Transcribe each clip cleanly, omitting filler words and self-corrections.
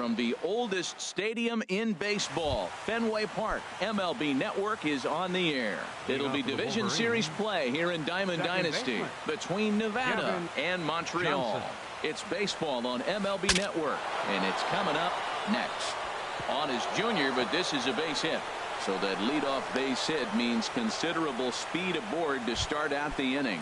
from the oldest stadium in baseball, Fenway Park. MLB Network is on the air. It'll be Division Series play here in Diamond Dynasty between Nevada and Montreal. It's baseball on MLB Network, and it's coming up next. On his junior, but this is a base hit. So that leadoff base hit means considerable speed aboard to start out the inning.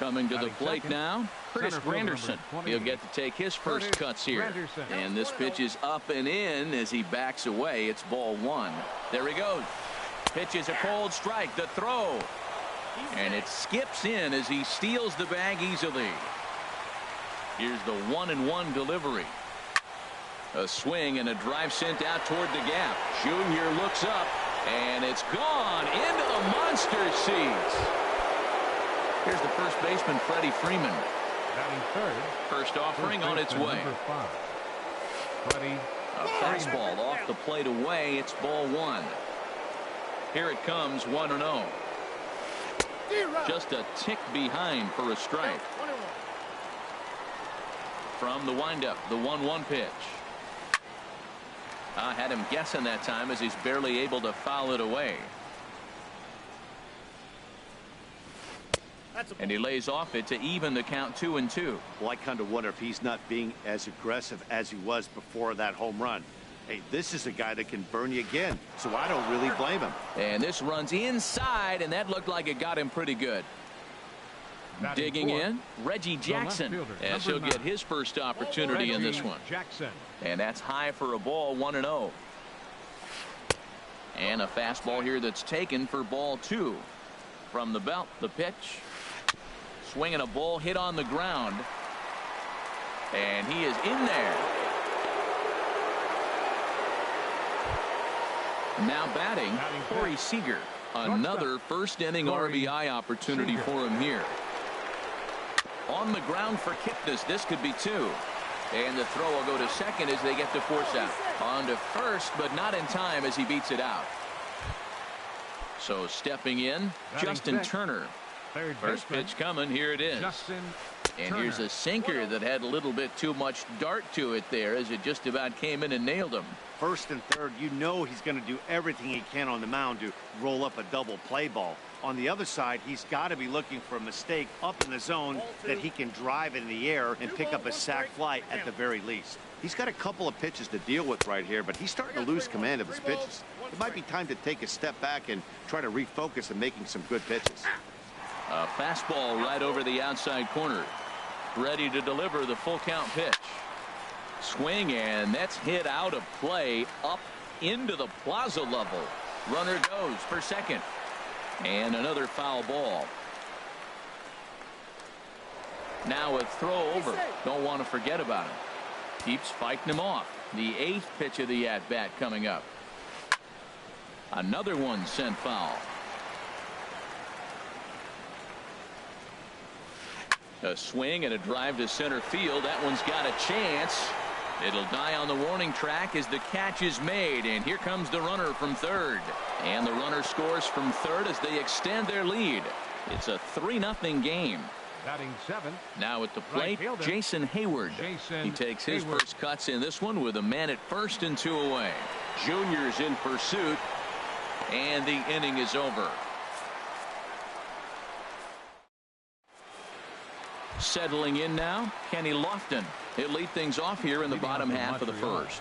Coming to the plate now, Curtis Granderson. He'll get to take his first cuts here. And this pitch is up and in as he backs away. It's ball one. There he goes. Pitches a cold strike. The throw. And it skips in as he steals the bag easily. Here's the 1-1 delivery. A swing and a drive sent out toward the gap. Junior looks up, and it's gone into the monster seats. Here's the first baseman, Freddie Freeman. Batting third. First offering on its way. A fastball off the plate away. It's ball one. Here it comes, 1-0. Just a tick behind for a strike. From the windup, the 1-1 pitch. I had him guessing that time as he's barely able to foul it away. And he lays off it to even the count 2-2. Well, I kind of wonder if he's not being as aggressive as he was before that home run. Hey, this is a guy that can burn you again, so I don't really blame him. And this runs inside, and that looked like it got him pretty good. Digging in, Reggie Jackson, as he'll get his first opportunity in this one. And that's high for a ball, 1-0. And a fastball here that's taken for ball two. From the belt, the pitch. Swinging a ball hit on the ground. And he is in there. Now batting, Corey Seager. Another first inning RBI opportunity for him here. On the ground for Kipnis. This could be two. And the throw will go to second as they get the force out. On to first, but not in time as he beats it out. So stepping in, Justin Turner. First pitch coming. Here it is. And here's a sinker that had a little bit too much dart to it there as it just about came in and nailed him. First and third, you know he's going to do everything he can on the mound to roll up a double play ball. On the other side, he's got to be looking for a mistake up in the zone that he can drive in the air and pick up a sac fly at the very least. He's got a couple of pitches to deal with right here, but he's starting to lose command of his pitches. It might be time to take a step back and try to refocus on making some good pitches. A fastball right over the outside corner. Ready to deliver the full count pitch. Swing, and that's hit out of play up into the plaza level. Runner goes for second. And another foul ball. Now a throw over. Don't want to forget about him. Keeps fighting him off. The 8th pitch of the at-bat coming up. Another one sent foul. A swing and a drive to center field. That one's got a chance. It'll die on the warning track as the catch is made. And here comes the runner from third. And the runner scores from third as they extend their lead. It's a 3-0 game. Batting seventh. Now at the plate, Jason Hayward. He takes his first cuts in this one with a man at first and 2 away. Junior's in pursuit. And the inning is over. Settling in now, Kenny Lofton. He'll lead things off here in the bottom half of the first.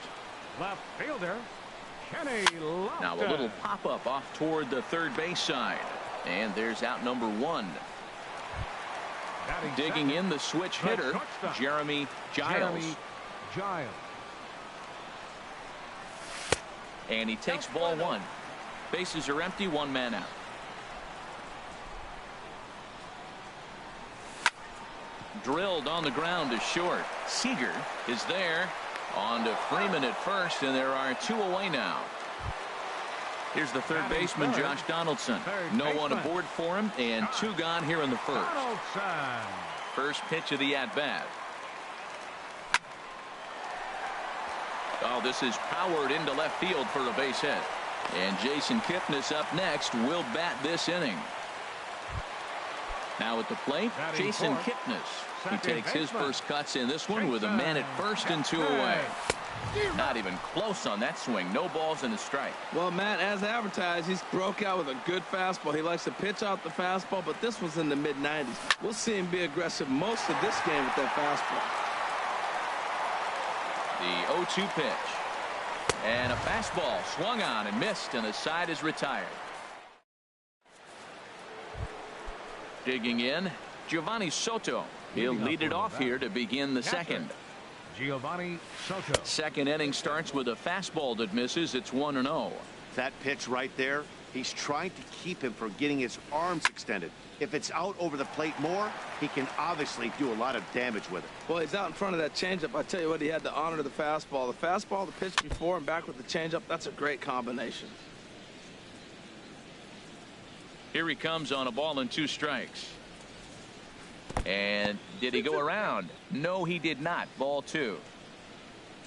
Left fielder, Kenny Lofton. Now a little pop-up off toward the third base side. And there's out number one. Digging in the switch hitter, Jeremy Giles. And he takes ball one. Bases are empty, 1 man out. Drilled on the ground to short. Seager is there. On to Freeman at first, and there are 2 away now. Here's the third baseman, Josh Donaldson. No one aboard for him, and 2 gone here in the first. First pitch of the at-bat. Oh, this is powered into left field for a base hit. And Jason Kipnis up next will bat this inning. Now at the plate, Jason Kipnis. He takes his first cuts in this one with a man at first and 2 away. Not even close on that swing. No balls and a strike. Well, Matt, as advertised, he's broke out with a good fastball. He likes to pitch out the fastball, but this was in the mid-90s. We'll see him be aggressive most of this game with that fastball. The 0-2 pitch. And a fastball swung on and missed, and the side is retired. Digging in, Giovanni Soto. He'll lead it off here to begin the second. Giovanni Soto. Second inning starts with a fastball that misses. It's 1-0. That pitch right there, he's trying to keep him from getting his arms extended. If it's out over the plate more, he can obviously do a lot of damage with it. Well, he's out in front of that changeup. I tell you what, he had to honor the fastball. The fastball, the pitch before, and back with the changeup. That's a great combination. Here he comes on a ball and 2 strikes. And did he go around? No, he did not. Ball 2.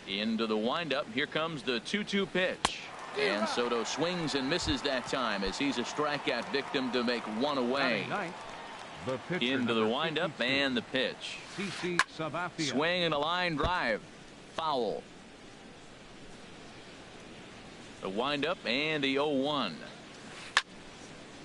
Into the windup. Here comes the 2-2 pitch. And Soto swings and misses that time as he's a strikeout victim to make 1 away. Into the windup and the pitch. Swing and a line drive. Foul. The windup and the 0-1.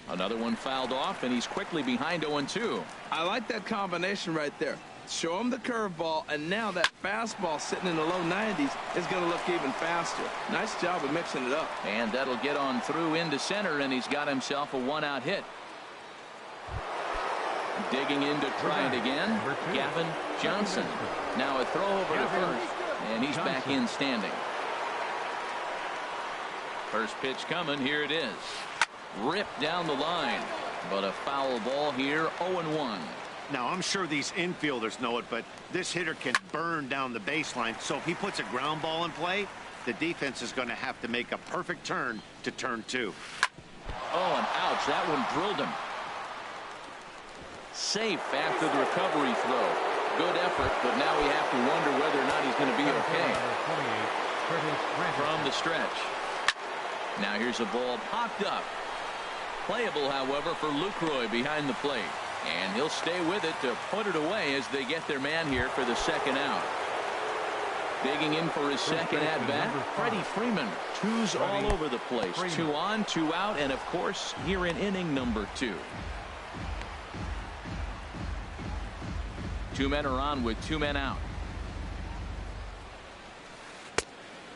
Another one fouled off, and he's quickly behind 0-2. I like that combination right there. Show him the curveball, and now that fastball sitting in the low 90s is going to look even faster. Nice job of mixing it up. And that'll get on through into center, and he's got himself a 1-out hit. Digging in to try it again, Gavin Johnson. Now a throw over to first, and he's back in standing. First pitch coming. Here it is. Ripped down the line, but a foul ball here. 0-1. Now, I'm sure these infielders know it, but this hitter can burn down the baseline. So if he puts a ground ball in play, the defense is going to have to make a perfect turn to turn 2. Oh, and ouch. That one drilled him. Safe after the recovery throw. Good effort, but now we have to wonder whether or not he's going to be okay. From the stretch. Now here's a ball popped up. Playable, however, for Lucroy behind the plate. And he'll stay with it to put it away as they get their man here for the second out. Digging in for his second at-bat, Freddie Freeman. 2s all over the place. 2 on, 2 out, and, of course, here in inning number 2. 2 men are on with 2 men out.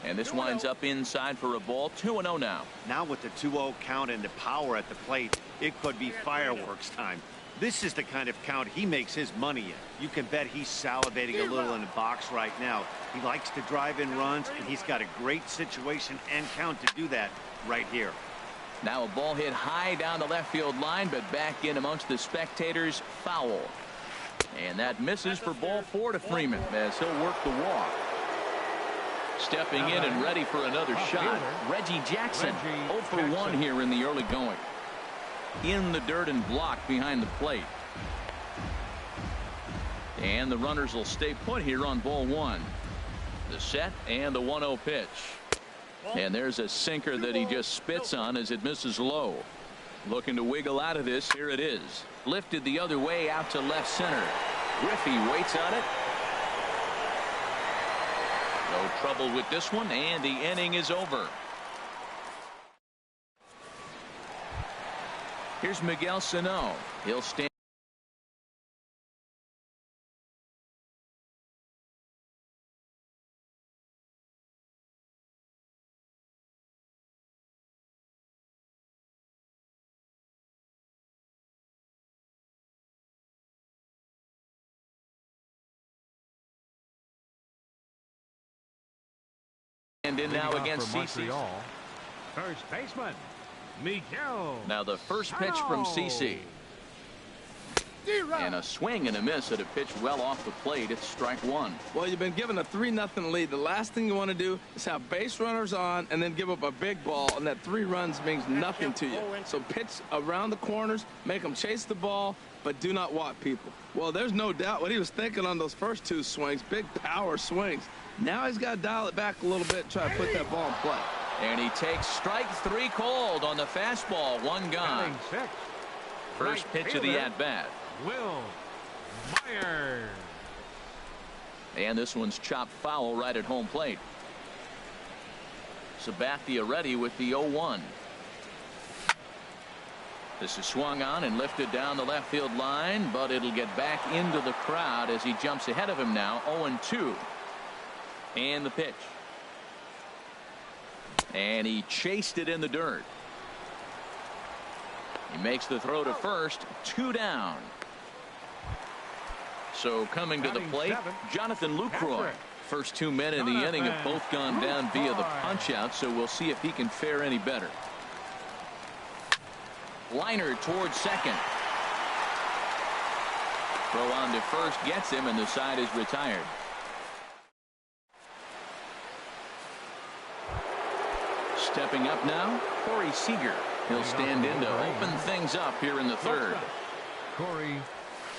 And this winds up inside for a ball. 2-0 now. Now with the 2-0 count and the power at the plate, it could be fireworks time. This is the kind of count he makes his money in. You can bet he's salivating a little in the box right now. He likes to drive in runs, and he's got a great situation and count to do that right here. Now a ball hit high down the left field line, but back in amongst the spectators. Foul. And that misses for ball 4 to Freeman as he'll work the walk. Stepping in and ready for another shot, Reggie Jackson. 0 for 1 here in the early going. In the dirt and blocked behind the plate. And the runners will stay put here on ball 1. The set and the 1-0 pitch. And there's a sinker that he just spits on as it misses low. Looking to wiggle out of this. Here it is. Lifted the other way out to left center. Griffey waits on it. No trouble with this one, and the inning is over. Here's Miguel Sano. He'll stand. And in now against CC. First baseman, Miguel. Now the first pitch from CC. And a swing and a miss at a pitch well off the plate. It's strike 1. Well, you've been given a 3-0 lead. The last thing you want to do is have base runners on and then give up a big ball, and that 3 runs means nothing to you. So pitch around the corners, make them chase the ball, but do not walk people. Well, there's no doubt what he was thinking on those first 2 swings. Big power swings. Now he's got to dial it back a little bit and try to put that ball in play. And he takes strike 3 cold on the fastball. 1 gone. First pitch of the at-bat. Will Myers. And this one's chopped foul right at home plate. Sabathia ready with the 0-1. This is swung on and lifted down the left field line, but it'll get back into the crowd as he jumps ahead of him now. 0-2. And the pitch. And he chased it in the dirt. He makes the throw to first. 2 down. So coming to the plate, Jonathan Lucroy. First 2 men in the inning have both gone down via the punch out, so we'll see if he can fare any better. Liner towards second. Throw on to first gets him, and the side is retired. Stepping up now, Corey Seager. He'll stand in to open things up here in the third. Corey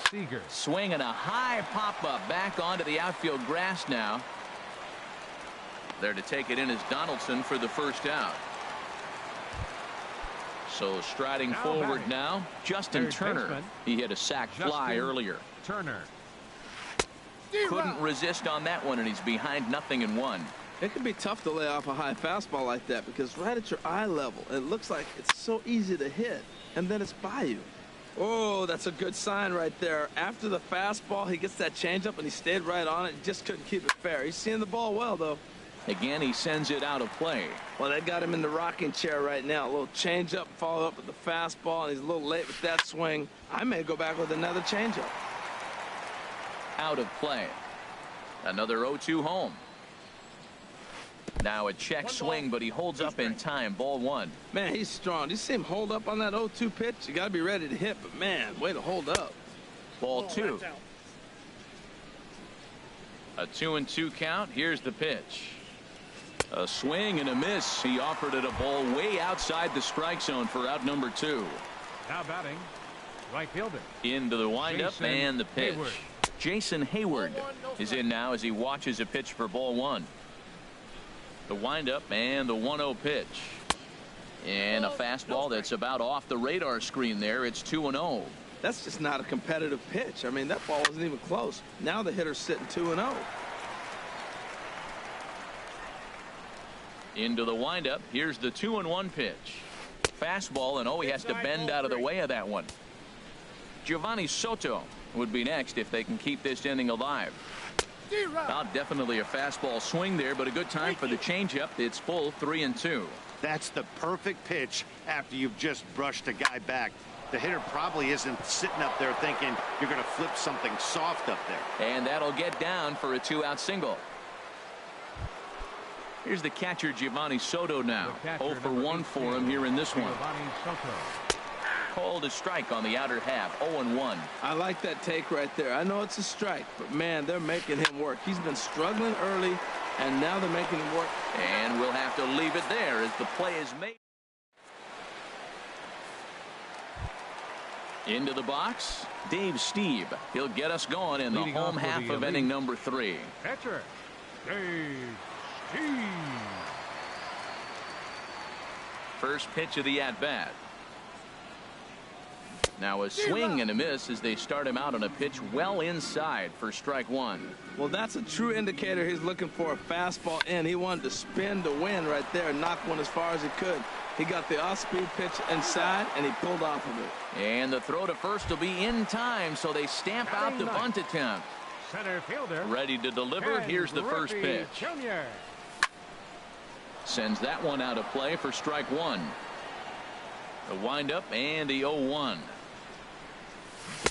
Seager. Swing and a high pop-up back onto the outfield grass now. There to take it in is Donaldson for the first out. So striding forward now, Justin Turner. He hit a sac fly earlier. Turner. Couldn't resist on that one, and he's behind 0-1. It can be tough to lay off a high fastball like that because right at your eye level, it looks like it's so easy to hit, and then it's by you. Oh, that's a good sign right there. After the fastball, he gets that changeup, and he stayed right on it. Just couldn't keep it fair. He's seeing the ball well, though. Again, he sends it out of play. Well, they got him in the rocking chair right now. A little changeup, follow up with the fastball, and he's a little late with that swing. I may go back with another changeup. Out of play. Another 0-2 home. Now a check swing, but he holds up in time. Ball 1. Man, he's strong. You see him hold up on that 0-2 pitch? You got to be ready to hit, but man, way to hold up. Ball 2. A 2-2 count. Here's the pitch. A swing and a miss. He offered it a ball way outside the strike zone for out number 2. Now batting, right fielder. Into the windup and the pitch. Hayward. Jason Hayward is in now as he watches a pitch for ball 1. The windup and the 1-0 pitch. And a fastball that's about off the radar screen there. It's 2-0. That's just not a competitive pitch. I mean, that ball wasn't even close. Now the hitter's sitting 2-0. Into the windup. Here's the 2-1 pitch. Fastball, and he has to bend out of the way of that one. Giovanni Soto would be next if they can keep this inning alive. Definitely a fastball swing there, but a good time for the changeup. It's full 3-2. That's the perfect pitch after you've just brushed a guy back. The hitter probably isn't sitting up there thinking you're going to flip something soft up there. And that'll get down for a 2-out single. Here's the catcher, Giovanni Soto now. 0 for 1 for him here in this one. Called a strike on the outer half. 0-1. I like that take right there. I know it's a strike, but man, they're making him work. He's been struggling early, and now they're making him work. And we'll have to leave it there as the play is made. Into the box, Dave Stieb. He'll get us going in the home half of inning number 3. Catcher, Dave Stieb. First pitch of the at-bat. Now a swing and a miss as they start him out on a pitch well inside for strike 1. Well, that's a true indicator he's looking for a fastball in. He wanted to spin to win right there and knock one as far as he could. He got the off-speed pitch inside, and he pulled off of it. And the throw to first will be in time, so they stamp out the bunt attempt. Center fielder. Ready to deliver. Here's the first pitch. Jr. Sends that one out of play for strike 1. The windup and the 0-1.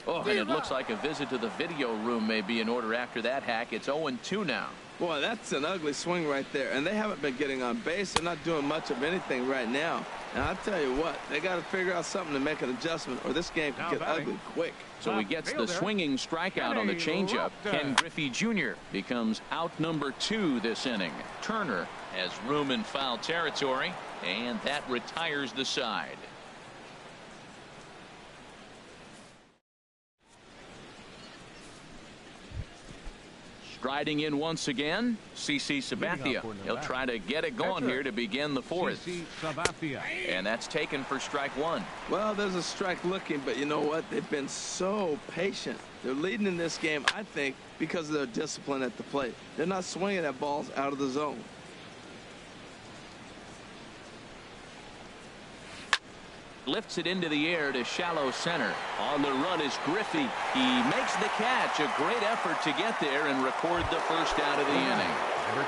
And it looks like a visit to the video room may be in order after that hack. It's 0-2 now. Boy, that's an ugly swing right there. And they haven't been getting on base. They're not doing much of anything right now. And I'll tell you what, they got to figure out something to make an adjustment, or this game can get ugly quick. So he gets the swinging strikeout on the changeup. Ken Griffey Jr. becomes out number 2 this inning. Turner has room in foul territory, and that retires the side. Striding in once again, CC Sabathia. He'll try to get it going here to begin the fourth. And that's taken for strike one. Well, there's a strike looking, but you know what? They've been so patient. They're leading in this game, I think, because of their discipline at the plate. They're not swinging at balls out of the zone. Lifts it into the air to shallow center. On the run is Griffey. He makes the catch. A great effort to get there and record the first out of the inning. Number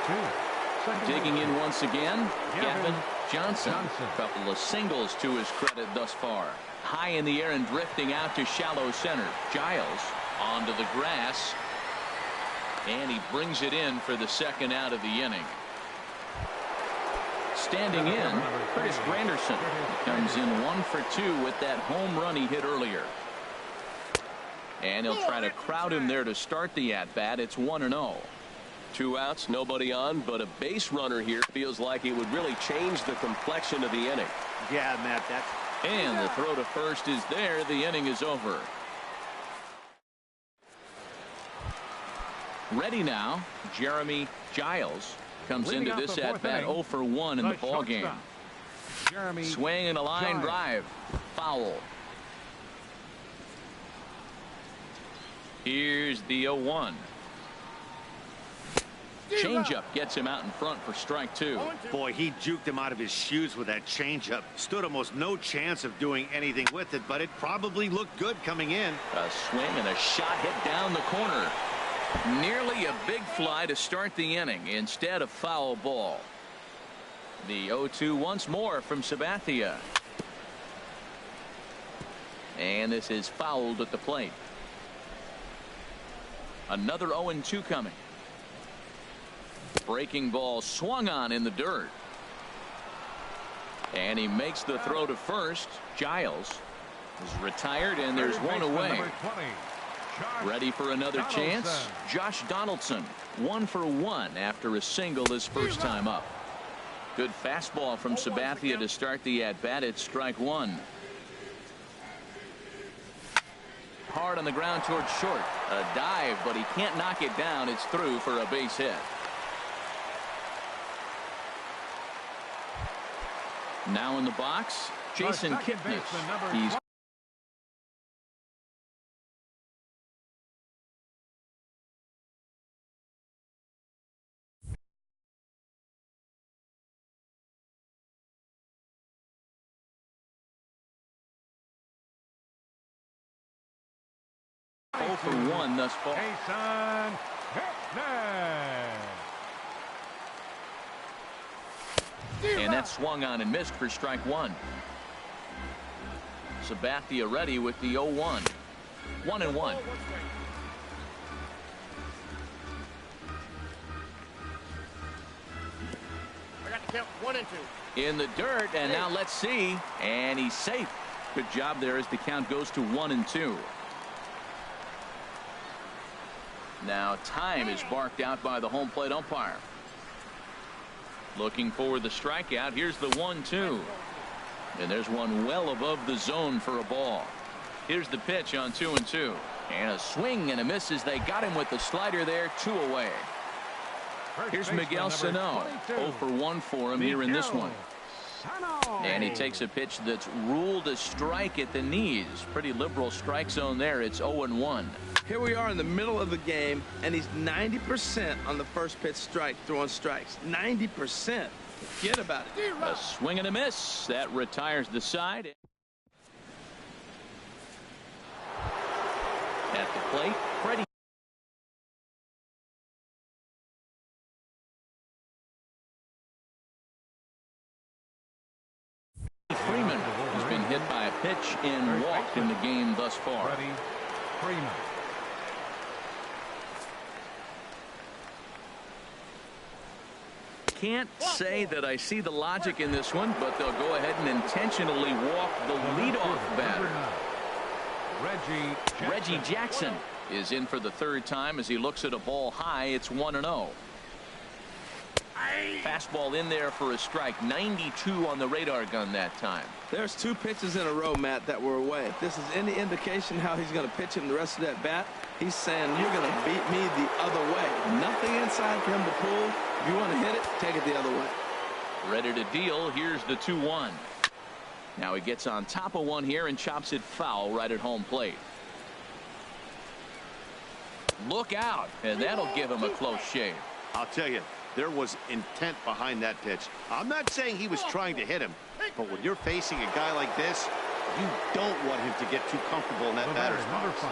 2. Digging in once again, Gavin Johnson. A couple of singles to his credit thus far. High in the air and drifting out to shallow center. Giles onto the grass. And he brings it in for the second out of the inning. Standing in, Curtis Granderson comes in 1 for 2 with that home run he hit earlier. And he'll try to crowd him there to start the at-bat. It's 1-0. 2 outs, nobody on, but a base runner here feels like it would really change the complexion of the inning. Yeah, Matt, that's... And the throw to first is there. The inning is over. Ready now, Jeremy Giles. Comes into this at-bat 0 for 1 in the ball game. Swing and a line drive. Foul. Here's the 0-1. Changeup gets him out in front for strike 2. Boy, he juked him out of his shoes with that changeup. Stood almost no chance of doing anything with it, but it probably looked good coming in. A swing and a shot hit down the corner. Nearly a big fly to start the inning. Instead, a foul ball. The 0-2 once more from Sabathia. And this is fouled at the plate. Another 0-2 coming. Breaking ball swung on in the dirt. And he makes the throw to first. Giles is retired, and there's one away. Ready for another chance. Josh Donaldson 1 for 1 after a single his first time up. Good fastball from Sabathia to start the at-bat. It's strike 1. Hard on the ground towards short. A dive, but he can't knock it down. It's through for a base hit. Now in the box, Jason Kipnis. He's for 1 thus far. And that swung on and missed for strike 1. Sabathia ready with the 0-1. 1-1. I got to count 1 and 2. In the dirt, and now let's see. And he's safe. Good job there as the count goes to 1-2. Now time is barked out by the home plate umpire. Looking for the strikeout. Here's the 1-2. And there's one well above the zone for a ball. Here's the pitch on 2-2. And a swing and a miss as they got him with the slider there. 2 away. Here's Miguel Sano. 0 for 1 for him here in this one. And he takes a pitch that's ruled a strike at the knees. Pretty liberal strike zone there. It's 0-1. Here we are in the middle of the game, and he's 90% on the first pitch strike, throwing strikes. 90%. Forget about it. A swing and a miss. That retires the side. At the plate, Freddie. Freeman has been hit by a pitch and walked in the game thus far. Freddie Freeman. Can't say that I see the logic in this one, but they'll go ahead and intentionally walk the leadoff batter. Reggie Jackson is in for the 3rd time as he looks at a ball high. It's 1-0. Fastball in there for a strike. 92 on the radar gun that time. There's 2 pitches in a row, Matt, that were away. If this is any indication how he's going to pitch him the rest of that bat, he's saying you're going to beat me the other way. Nothing inside for him to pull. If you want to hit it, take it the other way. Ready to deal. Here's the 2-1. Now he gets on top of one here and chops it foul right at home plate. Look out, and that'll give him a close shave. I'll tell you, there was intent behind that pitch. I'm not saying he was trying to hit him, but when you're facing a guy like this, you don't want him to get too comfortable in that batter's box.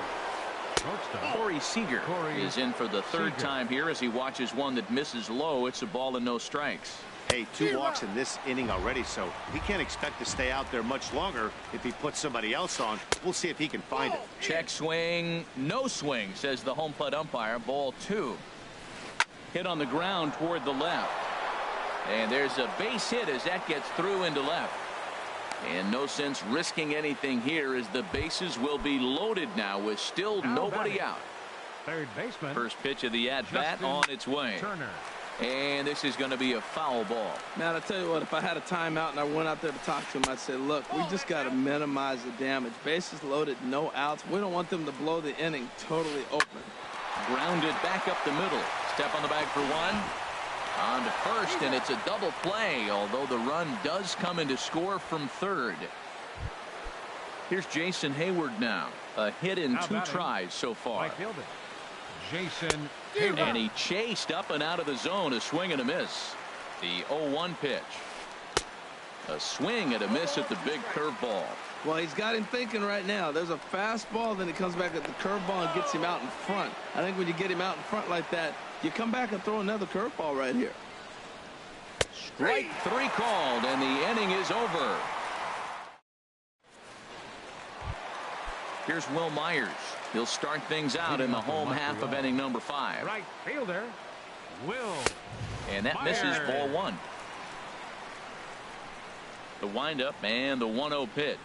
Corey Seager is in for the 3rd time here as he watches one that misses low. It's a ball and no strikes. Hey, 2 walks in this inning already, so he can't expect to stay out there much longer if he puts somebody else on. We'll see if he can find it. Check swing, no swing, says the home plate umpire. Ball 2. Hit on the ground toward the left. And there's a base hit as that gets through into left. And no sense risking anything here as the bases will be loaded now with still nobody out. Third baseman. First pitch of the at-bat on its way. Turner. And this is going to be a foul ball. Man, I tell you what, if I had a timeout and I went out there to talk to him, I'd say, look, we just got to minimize the damage. Bases loaded, no outs. We don't want them to blow the inning totally open. Grounded back up the middle. Step on the bag for 1. On to first, and it's a double play, although the run does come in to score from third. Here's Jason Hayward now. A hit in 2 tries so far. Right fielder, Jason Hayward. And he chased up and out of the zone. A swing and a miss. The 0-1 pitch. A swing and a miss at the big curveball. Well, he's got him thinking right now. There's a fastball, then he comes back at the curveball and gets him out in front. I think when you get him out in front like that, you come back and throw another curveball right here. Strike 3 called, and the inning is over. Here's Will Myers. He'll start things out in the home half of inning number 5. Right fielder, Will. And that misses ball 1. The windup and the 1-0 pitch.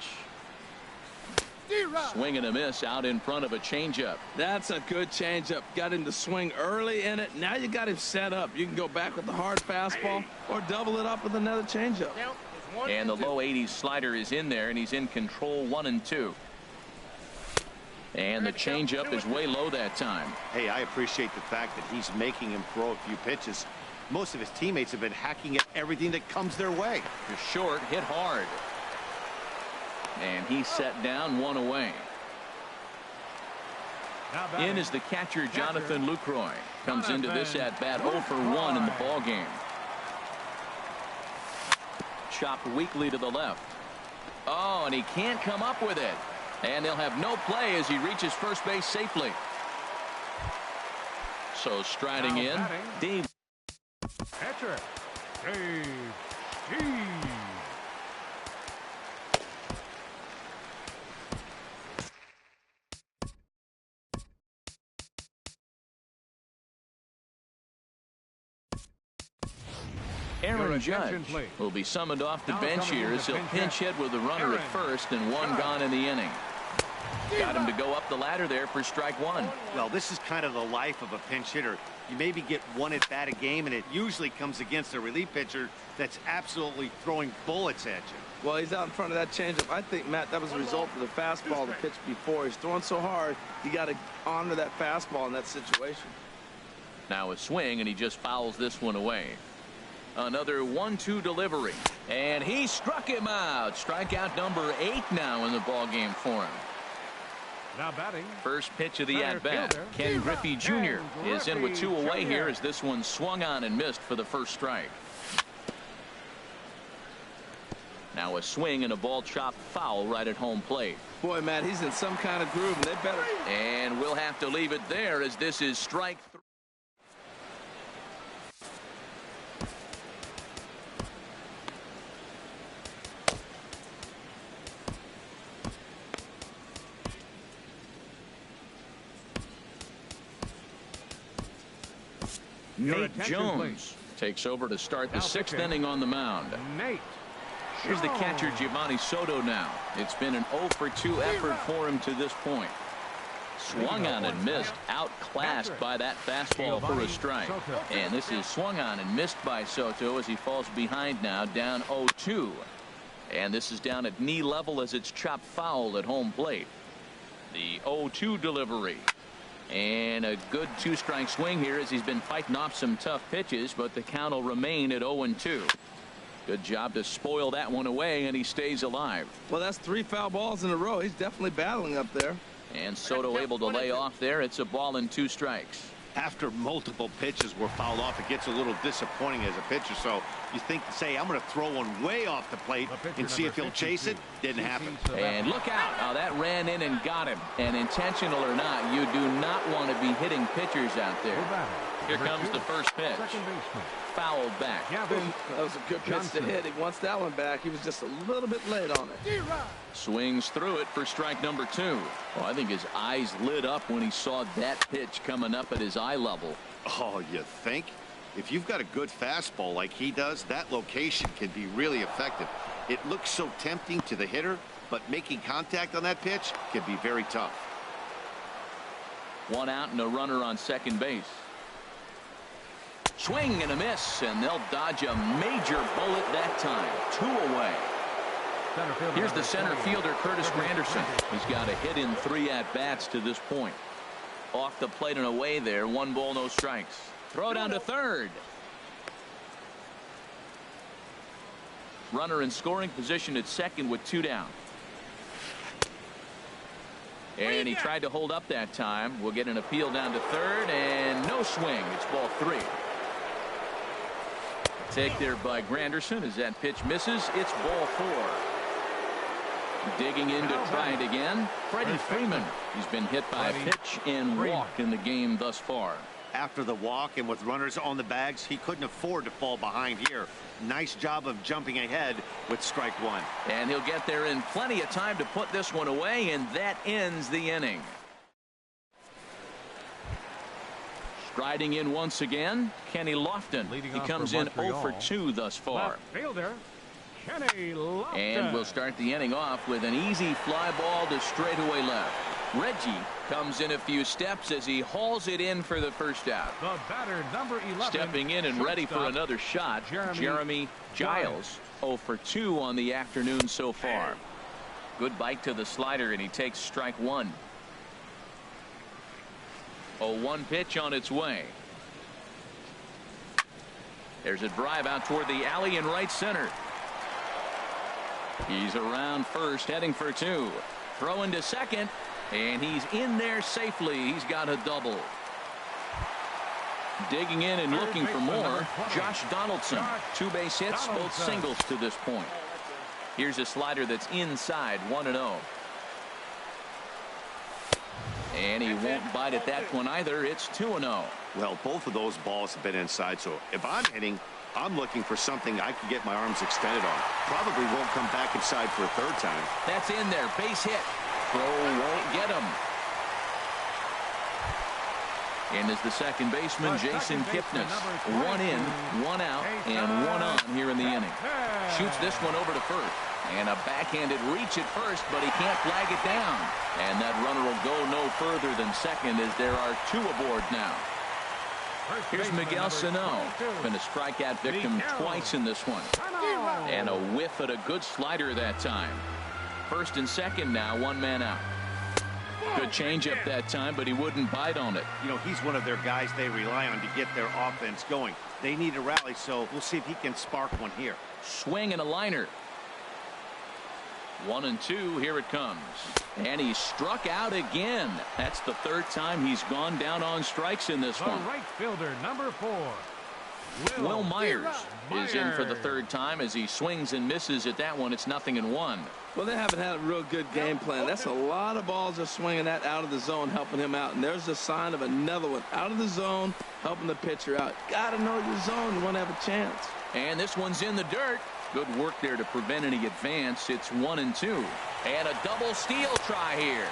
Swing and a miss out in front of a changeup. That's a good changeup. Got him to swing early in it. Now you got him set up. You can go back with the hard fastball or double it up with another changeup. And the low 80s slider is in there, and he's in control 1-2. And the changeup is way low that time. Hey, I appreciate the fact that he's making him throw a few pitches. Most of his teammates have been hacking at everything that comes their way. Just short, hit hard. And he's set down, 1 away. In is the catcher, Jonathan Lucroy. Comes into this at-bat 0 for 1 in the ball game. Chopped weakly to the left. Oh, and he can't come up with it. And they'll have no play as he reaches first base safely. So striding in, Dave. Catcher, Dave G. Aaron Judge will be summoned off the bench here as he'll pinch hit with a runner at first and 1 gone in the inning. Got him to go up the ladder there for strike 1. Well, this is kind of the life of a pinch hitter. You maybe get 1 at bat a game, and it usually comes against a relief pitcher that's absolutely throwing bullets at you. Well, he's out in front of that changeup. I think, Matt, that was a result of the fastball, the pitch before. He's throwing so hard, you got to honor that fastball in that situation. Now a swing, and he just fouls this one away. Another 1-2 delivery, and he struck him out. Strikeout number 8 now in the ball game for him. Now batting. First pitch of the at-bat. Ken Griffey Jr. is in with 2 away here as this one swung on and missed for the first strike. Now a swing and a ball chopped foul right at home plate. Boy, Matt, he's in some kind of groove, and they better. And we'll have to leave it there as this is strike 3. Nate Jones takes over to start the 6th inning on the mound. Here's the catcher, Giovanni Soto now. It's been an 0 for 2 effort for him to this point. Swung on and missed. Outclassed by that fastball for a strike. And this is swung on and missed by Soto as he falls behind now, down 0-2. And this is down at knee level as it's chopped foul at home plate. The 0-2 delivery. And a good two-strike swing here as he's been fighting off some tough pitches, but the count will remain at 0-2. Good job to spoil that one away, and he stays alive. Well, that's 3 foul balls in a row. He's definitely battling up there. And Soto able to lay off there. It's a ball and 2 strikes. After multiple pitches were fouled off, it gets a little disappointing as a pitcher. So you think, say, I'm going to throw one way off the plate and see if he'll chase it. Didn't happen. And look out. Now that ran in and got him. And intentional or not, you do not want to be hitting pitchers out there. Here comes the first pitch. Fouled back. That was a good pitch to hit. He wants that one back. He was just a little bit late on it. Swings through it for strike number 2. Well, I think his eyes lit up when he saw that pitch coming up at his eye level. Oh, you think? If you've got a good fastball like he does, that location can be really effective. It looks so tempting to the hitter, but making contact on that pitch can be very tough. 1 out and a runner on second base. Swing and a miss, and they'll dodge a major bullet that time. 2 away. Here's the center fielder, Curtis Granderson. He's got a hit in 3 at-bats to this point. Off the plate and away there. 1 ball, no strikes. Throw down to third. Runner in scoring position at second with 2 down. And he tried to hold up that time. We'll get an appeal down to third, and no swing. It's ball 3. Take there by Granderson as that pitch misses. It's ball 4. Digging in to try it again. Freddie Freeman. He's been hit by a pitch and walk in the game thus far. After the walk and with runners on the bags, he couldn't afford to fall behind here. Nice job of jumping ahead with strike 1. And he'll get there in plenty of time to put this one away, and that ends the inning. Striding in once again, Kenny Lofton. He comes in 0 for 2 thus far. Fielder, Kenny Lofton. And we'll start the inning off with an easy fly ball to straightaway left. Reggie comes in a few steps as he hauls it in for the first out. The batter, number 11. Stepping in and ready for another shot, Jeremy Giles. 0 for 2 on the afternoon so far. Good bite to the slider, and he takes strike 1. 0-1 pitch on its way. There's a drive out toward the alley in right center. He's around first, heading for 2. Throwing to second, and he's in there safely. He's got a double. Digging in and looking for more, Josh Donaldson. 2 base hits, both singles to this point. Here's a slider that's inside, 1-0. And he won't bite at that one either. It's 2-0. Well, both of those balls have been inside, so if I'm hitting, I'm looking for something I can get my arms extended on. Probably won't come back inside for a 3rd time. That's in there. Base hit. Throw won't get him. And is the second baseman, Jason Kipnis. 1 in, 1 out, and 1 on here in the inning. Shoots this one over to first. And a backhanded reach at first, but he can't flag it down. And that runner will go no further than second as there are 2 aboard now. Here's Miguel Sano. Been a strikeout victim twice in this one. And a whiff at a good slider that time. First and second now, 1 man out. Good changeup that time, but he wouldn't bite on it. You know, he's one of their guys they rely on to get their offense going. They need a rally, so we'll see if he can spark one here. Swing and a liner. 1-2. Here it comes. And he struck out again. That's the 3rd time he's gone down on strikes in this one. Right fielder, number 4. Will Myers is in for the 3rd time as he swings and misses at that one. It's 0-1. Well, they haven't had a real good game plan. That's a lot of balls they're swinging at out of the zone, helping him out. And there's a sign of another one out of the zone, helping the pitcher out. Got to know your zone. You want to have a chance. And this one's in the dirt. Good work there to prevent any advance. It's 1-2. And a double steal try here.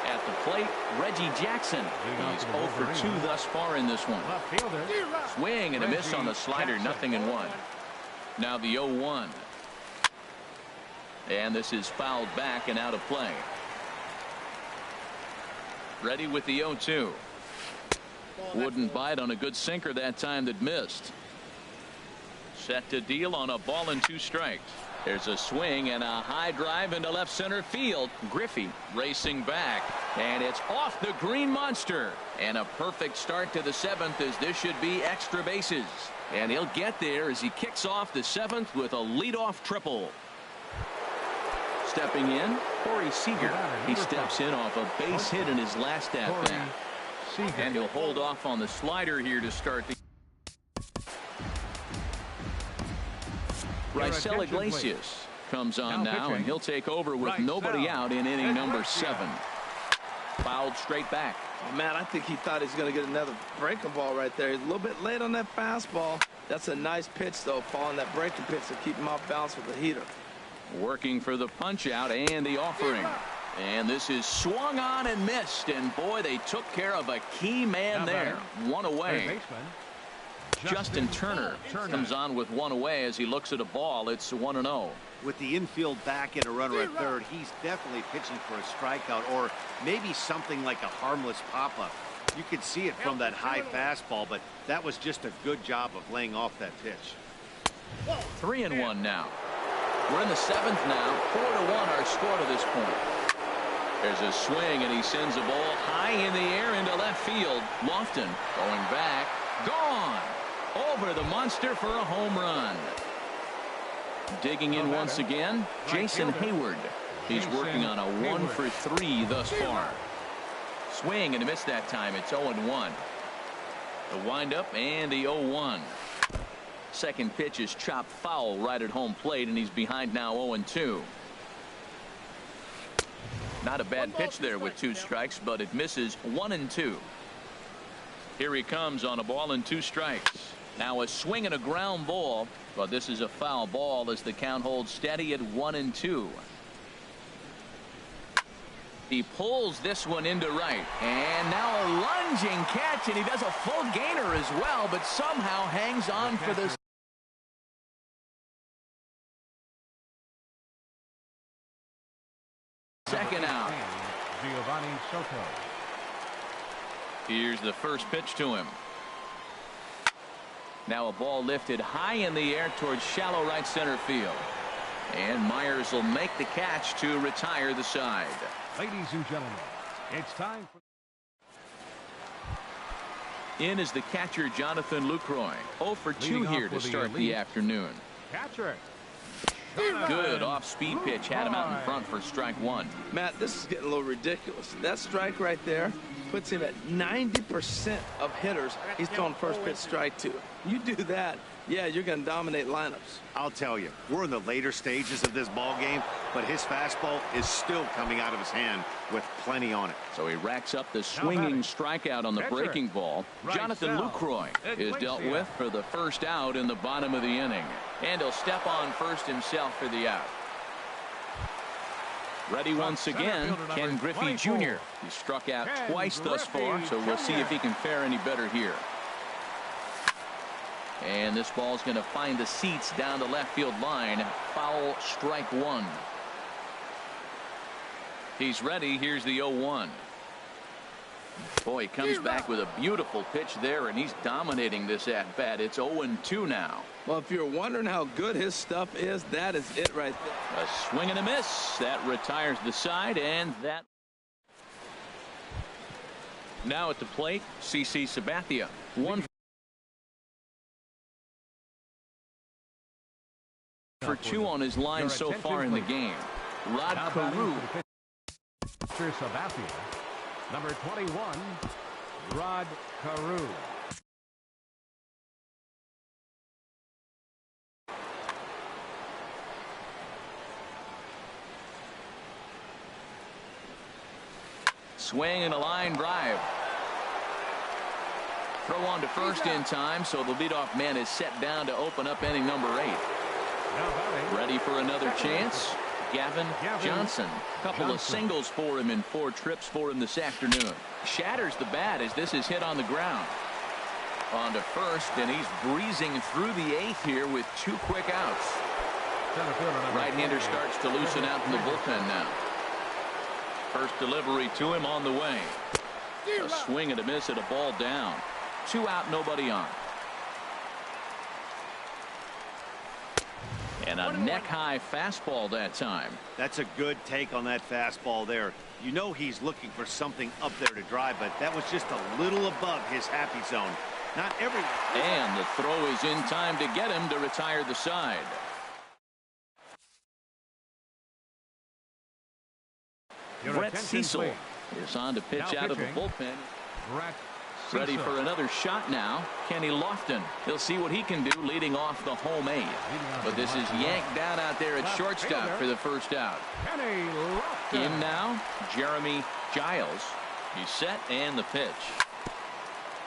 At the plate, Reggie Jackson. He's 0 for 2 thus far in this one. Swing and a miss on the slider, 0-1. Now the 0-1. And this is fouled back and out of play. Ready with the 0-2. Wouldn't bite on a good sinker that time that missed. Set to deal on a ball and 2 strikes. There's a swing and a high drive into left center field. Griffey racing back, and it's off the green monster. And a perfect start to the 7th, as this should be extra bases. And he'll get there as he kicks off the 7th with a leadoff triple. Stepping in, Corey Seager. He steps in off a base hit in his last at-bat. And he'll hold off on the slider here to start the. Raisel Iglesias comes on now, and he'll take over with nobody out in inning number 7. Fouled straight back. Oh, man, I think he thought he was going to get another breaking ball right there. He's a little bit late on that fastball. That's a nice pitch, though, following that breaking pitch to keep him off balance with the heater. Working for the punch out and the offering. And this is swung on and missed. And boy, they took care of a key man there. 1 away. Justin Turner comes on with 1 away as he looks at a ball. It's 1-0. With the infield back and a runner at third, he's definitely pitching for a strikeout, or maybe something like a harmless pop-up. You could see it from that high fastball, but that was just a good job of laying off that pitch. 3-1 now. We're in the 7th now. 4-1 our score to this point. There's a swing, and he sends a ball high in the air into left field. Lofton going back. Gone. Over the monster for a home run. Digging in once again, Jason Hayward. He's working on a 1 for 3 thus far. Swing and a miss that time. It's 0-1. The windup and the 0-1. Second pitch is chopped foul right at home plate, and he's behind now 0-2. Not a bad pitch there with 2 strikes, but it misses. 1-2. Here he comes on a ball and 2 strikes. Now a swing and a ground ball, but this is a foul ball as the count holds steady at 1-2. He pulls this one into right, and now a lunging catch, and he does a full gainer as well, but somehow hangs on for the second out. Here's the first pitch to him. Now a ball lifted high in the air towards shallow right center field. And Myers will make the catch to retire the side. Ladies and gentlemen, it's time for. In is the catcher, Jonathan Lucroy. 0 for 2 here to start the afternoon. Catcher. Good off-speed pitch. Had him out in front for strike 1. Matt, this is getting a little ridiculous. That strike right there puts him at 90% of hitters he's throwing first pitch strike to. You do that, yeah, you're going to dominate lineups. I'll tell you, we're in the later stages of this ball game, but his fastball is still coming out of his hand with plenty on it. So he racks up the swinging strikeout on the breaking ball. Jonathan Lucroy is dealt with for the first out in the bottom of the inning. And he'll step on first himself for the out. Ready once again, Ken Griffey Jr. He struck out twice thus far, so we'll see if he can fare any better here. And this ball's going to find the seats down the left field line. Foul, strike 1. He's ready. Here's the 0-1. Boy, he comes back with a beautiful pitch there, and he's dominating this at-bat. It's 0-2 now. Well, if you're wondering how good his stuff is, that is it right there. A swing and a miss. That retires the side, and that. Now at the plate, CC Sabathia. 1 for 2 on his line so far in the game. Rod Carew. Sabathia. Number 21, Rod Carew. Swing and a line drive. Throw on to first in time, so the leadoff man is set down to open up inning number 8. Ready for another chance. Gavin Johnson. Couple of singles for him in 4 trips for him this afternoon. Shatters the bat as this is hit on the ground. On to first, and he's breezing through the 8th here with 2 quick outs. Right-hander starts to loosen out in the bullpen now. First delivery to him on the way. A swing and a miss at a ball down. 2 out, nobody on. And a neck-high fastball that time. That's a good take on that fastball there. You know he's looking for something up there to drive, but that was just a little above his happy zone. Not every. And the throw is in time to get him to retire the side. Brett Cecil is on to pitch out of the bullpen. Ready for another shot now. Kenny Lofton. He'll see what he can do leading off the home 8th. But this is yanked down out there at shortstop for the first out. In now, Jeremy Giles. He's set and the pitch.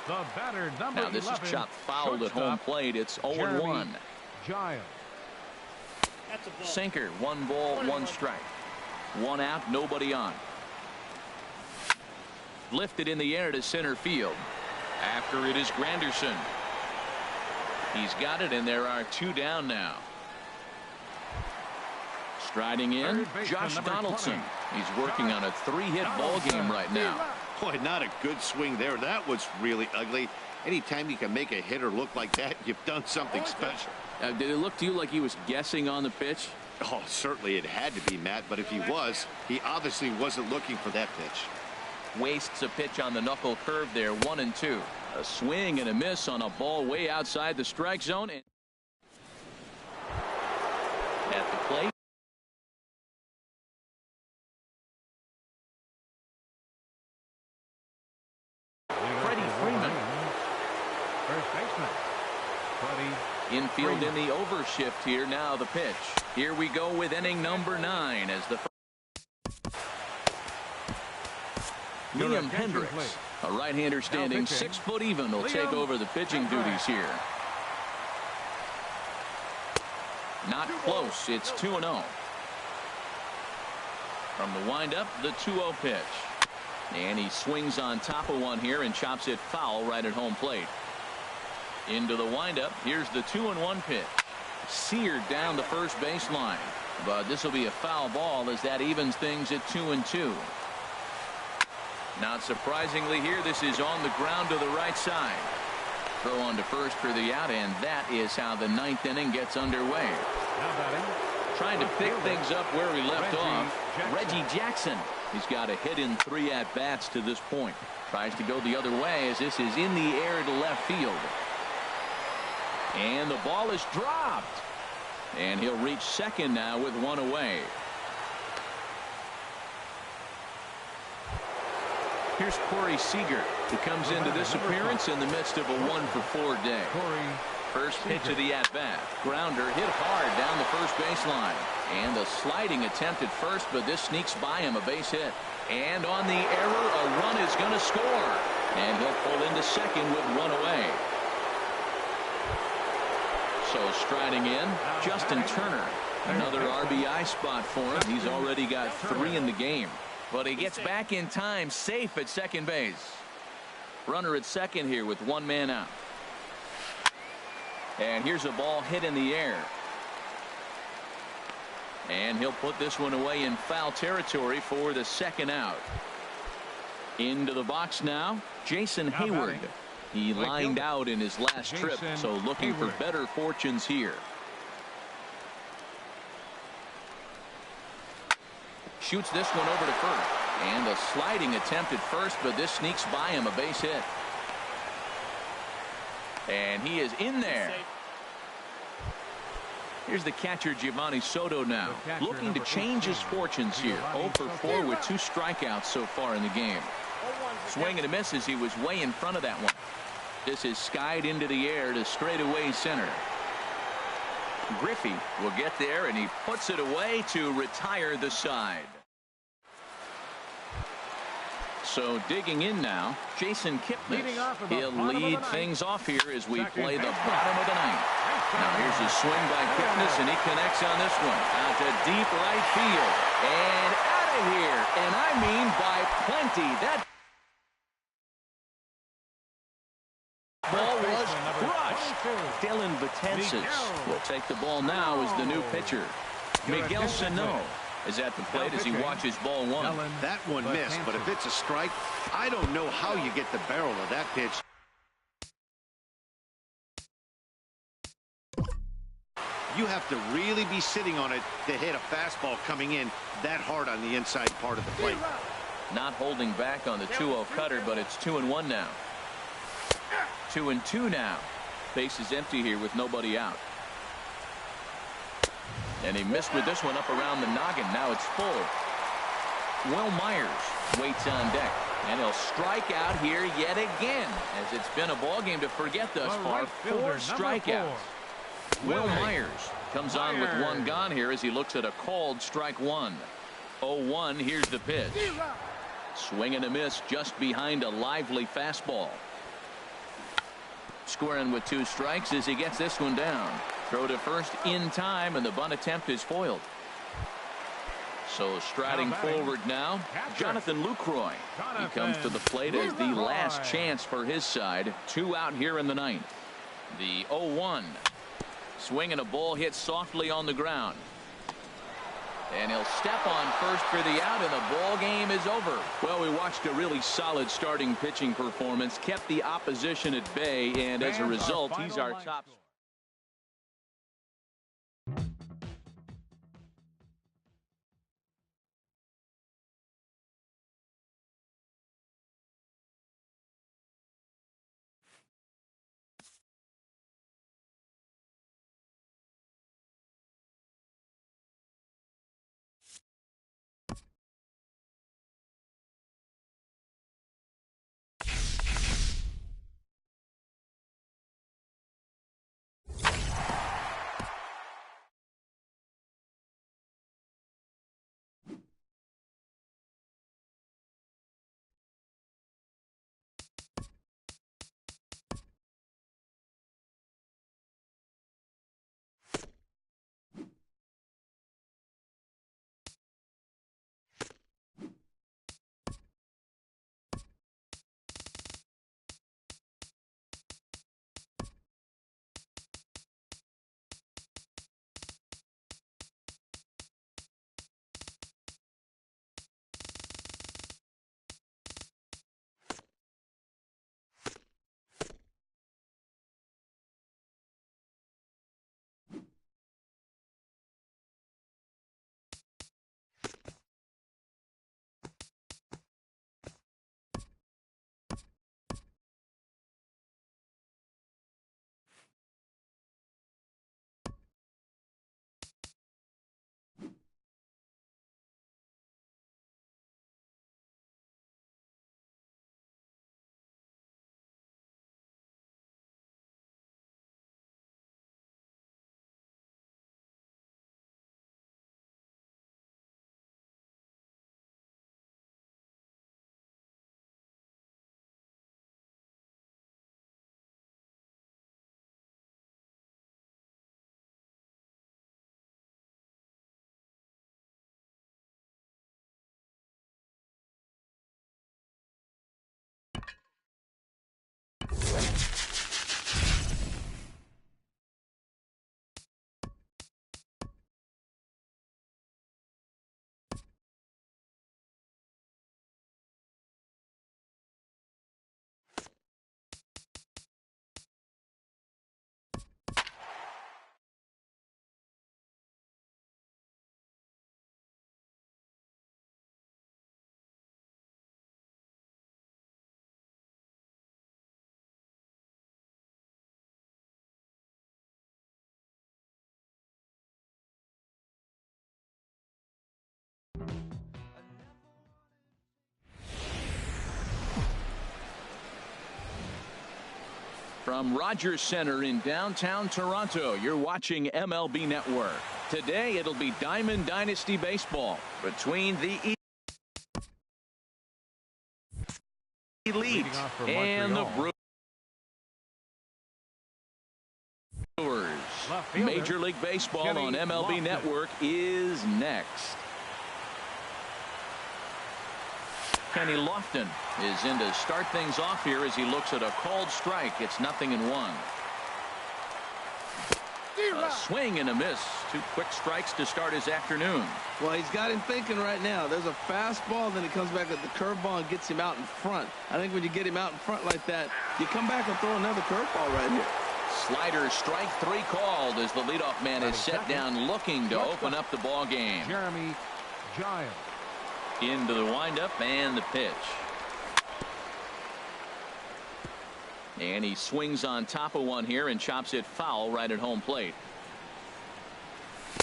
Now this is chopped fouled at home plate. It's 0-1. Sinker. 1 ball, 1 strike. 1 out, nobody on. Lifted in the air to center field. After it is Granderson. He's got it, and there are 2 down now. Striding in, Josh Donaldson. He's working on a 3-hit ball game right now. Boy, not a good swing there. That was really ugly. Anytime you can make a hitter look like that, you've done something special. Did it look to you like he was guessing on the pitch? Oh, certainly it had to be, Matt, but if he was, he obviously wasn't looking for that pitch. Wastes a pitch on the knuckle curve there. 1-2. A swing and a miss on a ball way outside the strike zone. At the plate. Freddie Freeman. First baseman. Infield in the overshift here. Now the pitch. Here we go with inning number 9 as the Liam Hendricks, a right-hander standing 6 foot even, will take over the pitching duties here. Not close. It's 2-0. From the windup, the 2-0 pitch. And he swings on top of one here and chops it foul right at home plate. Into the windup. Here's the 2-1 pitch. Seared down the first baseline. But this will be a foul ball as that evens things at 2-2. Not surprisingly here, this is on the ground to the right side. Throw on to first for the out, and that is how the 9th inning gets underway. Trying to pick things up where we left off. Reggie Jackson. He's got a hit in 3 at-bats to this point. Tries to go the other way as this is in the air to left field. And the ball is dropped. And he'll reach second now with 1 away. Here's Corey Seager, who comes into this appearance in the midst of a 1-for-4 day. First pitch of the at-bat. Grounder hit hard down the first baseline. And a sliding attempt at first, but this sneaks by him, a base hit. And on the error, a run is going to score. And he'll pull into second with 1 away. So striding in, Justin Turner. Another RBI spot for him. He's already got 3 in the game. But he gets back in time, safe at second base. Runner at second here with 1 man out. And here's a ball hit in the air. And he'll put this one away in foul territory for the 2nd out. Into the box now, Jason Hayward. He lined out in his last trip, so looking for better fortunes here. Shoots this one over to first. And a sliding attempt at first, but this sneaks by him, a base hit. And he is in there. Here's the catcher, Giovanni Soto now. Looking to change his fortunes here. 0 for 4 with 2 strikeouts so far in the game. Swing and a miss as he was way in front of that one. This is skied into the air to straightaway center. Griffey will get there, and he puts it away to retire the side. So digging in now, Jason Kipnis. He'll lead things off here as we play the bottom of the ninth. Now here's a swing by Kipnis, and he connects on this one. Out to deep right field. And out of here. And I mean by plenty. That ball was crushed. Dylan Betances will take the ball now as the new pitcher. Miguel Sano is at the plate as he watches ball one. That one missed, but if it's a strike, I don't know how you get the barrel of that pitch. You have to really be sitting on it to hit a fastball coming in that hard on the inside part of the plate. Not holding back on the 2-0 cutter, but it's 2-1 now. 2-2 now. Base is empty here with nobody out. And he missed with this one up around the noggin. Now it's full. Will Myers waits on deck. And he'll strike out here yet again, as it's been a ball game to forget thus far. 4 strikeouts. Will Myers comes on with one gone here as he looks at a called strike one. 0-1. Here's the pitch. Swing and a miss just behind a lively fastball. Squaring with 2 strikes as he gets this one down. Throw to first in time, and the bunt attempt is foiled. So striding forward now, Jonathan Lucroy. He comes to the plate as the last chance for his side. 2 out here in the ninth. The 0-1. Swing and a ball hit softly on the ground. And he'll step on first for the out, and the ball game is over. Well, we watched a really solid starting pitching performance, kept the opposition at bay, and as a result, he's our top. From Rogers Center in downtown Toronto, you're watching MLB Network. Today, it'll be Diamond Dynasty baseball between the lead. And the Brewers. Major League Baseball on MLB Network is next. Kenny Lofton is in to start things off here as he looks at a called strike. It's 0-1. A swing and a miss. 2 quick strikes to start his afternoon. Well, he's got him thinking right now. There's a fastball, then he comes back at the curveball and gets him out in front. I think when you get him out in front like that, you come back and throw another curveball right here. Slider strike 3 called as the leadoff man is set down looking to open up the ball game. Jeremy Giles. Into the windup and the pitch. And he swings on top of one here and chops it foul right at home plate.